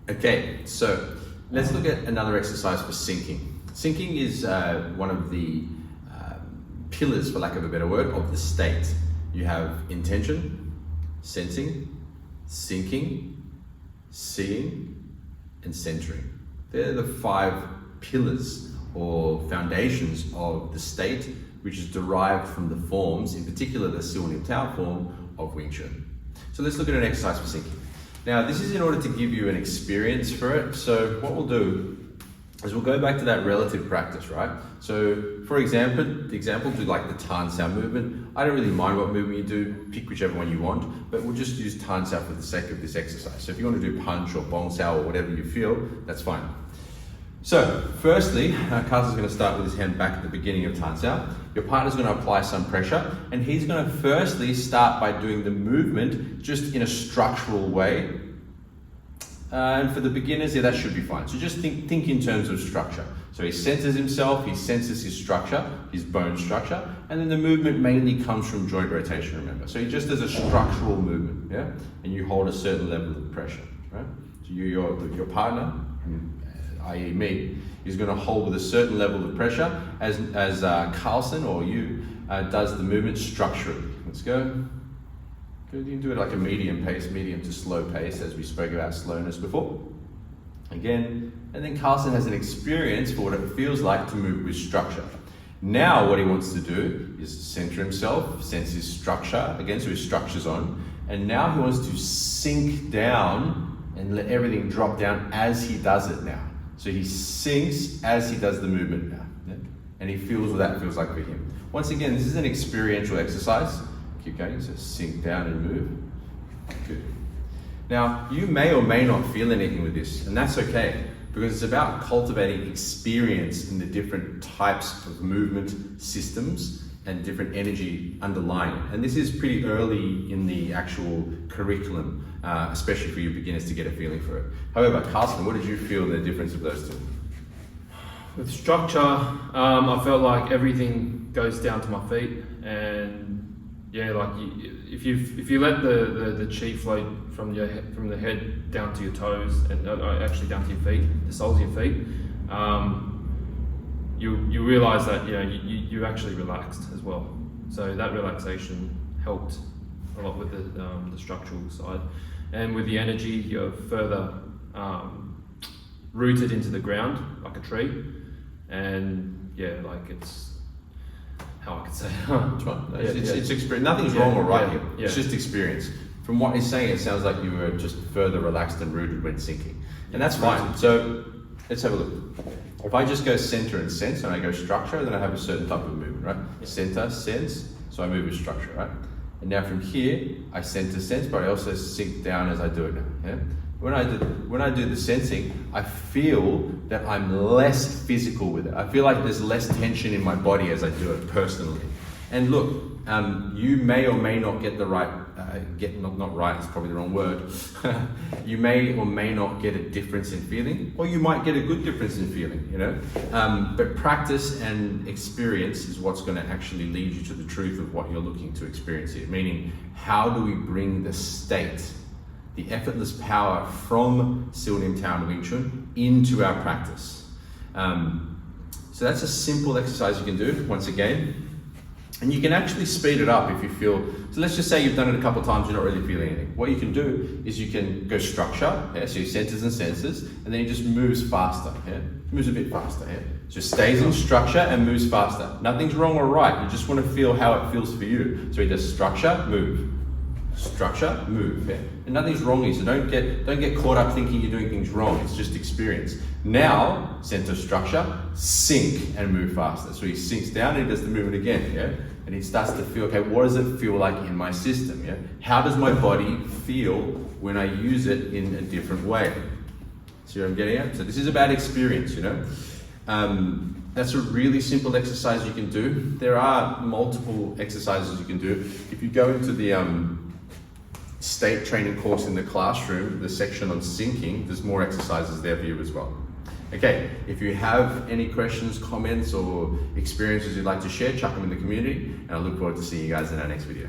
Okay, so let's look at another exercise for syncing. Syncing is one of the pillars, for lack of a better word, of the state. You have intention, sensing, syncing, seeing, and centering. They're the 5 pillars or foundations of the state, which is derived from the forms, in particular the Siu Nim Tao form of Wing Chun. So let's look at an exercise for syncing. Now, this is in order to give you an experience for it. So what we'll do is we'll go back to that relative practice, right? So for example, do like the Tan Sao movement. I don't really mind what movement you do, pick whichever one you want, but we'll just use Tan Sao for the sake of this exercise. So if you want to do punch or Bong Sao or whatever you feel, that's fine. So firstly, Carl's going to start with his hand back at the beginning of Tan Sao. Your partner's going to apply some pressure, and he's going to firstly start by doing the movement just in a structural way. And for the beginners, yeah, that should be fine. So just think in terms of structure. So he centers himself, he senses his structure, his bone structure, and then the movement mainly comes from joint rotation, remember. So he just does a structural movement, yeah? And you hold a certain level of pressure, right? So your partner, i.e. me, is going to hold with a certain level of pressure as Carlson or you does the movement structurally. Let's go. You can do it like a medium pace, medium to slow pace, as we spoke about slowness before. Again, and then Carlson has an experience for what it feels like to move with structure. Now what he wants to do is center himself, sense his structure, again, so his structure's on, and now he wants to sink down and let everything drop down as he does it now. So he sinks as he does the movement now, yeah? And he feels what that feels like for him. Once again, this is an experiential exercise. Keep going, so sink down and move. Good. Now, you may or may not feel anything with this, and that's okay, because it's about cultivating experience in the different types of movement systems and different energy underlying it. And this is pretty early in the actual curriculum, especially for you beginners to get a feeling for it. However, Carlson, what did you feel the difference of those two? With structure, I felt like everything goes down to my feet, and yeah, like if you let the chi flow from the head down to your toes and actually down to your feet, the soles of your feet, you realize that you actually relaxed as well. So that relaxation helped a lot with the structural side, and with the energy, you're further rooted into the ground like a tree, and yeah, like it's. How I could say it. It's experience. Nothing's wrong or right here. Yeah. It's just experience. From what he's saying, it sounds like you were just further relaxed and rooted when sinking. And that's fine. So let's have a look. If I just go center and sense and I go structure, then I have a certain type of movement, right? Center, sense, so I move with structure, right? And now from here, I center, sense, but I also sink down as I do it now, yeah? When I do the sensing, I feel that I'm less physical with it. I feel like there's less tension in my body as I do it personally. And look, you may or may not get the right, not right, it's probably the wrong word. You may or may not get a difference in feeling, or you might get a good difference in feeling, you know? But practice and experience is what's gonna actually lead you to the truth of what you're looking to experience here. Meaning, how do we bring the state, the effortless power from Siu Nim Tao and Wing Chun into our practice. So that's a simple exercise you can do, once again. And you can actually speed it up if you feel, so let's just say you've done it a couple of times, you're not really feeling anything. What you can do is you can go structure, yeah, so your centers and senses, and then it just moves faster, yeah? Moves a bit faster, yeah? Just stays in structure and moves faster. Nothing's wrong or right, you just want to feel how it feels for you. So he does structure, move. Structure, move, yeah? And nothing's wrong here, so don't get caught up thinking you're doing things wrong. It's just experience. Now, center structure, sink and move faster. So he sinks down and he does the movement again, yeah? And he starts to feel, okay, what does it feel like in my system, yeah? How does my body feel when I use it in a different way? See what I'm getting at? So this is about experience, you know? That's a really simple exercise you can do. There are multiple exercises you can do. If you go into the state training course in the classroom, the section on syncing, there's more exercises there for you as well. Okay, if you have any questions, comments, or experiences you'd like to share, chuck them in the community, and I look forward to seeing you guys in our next video.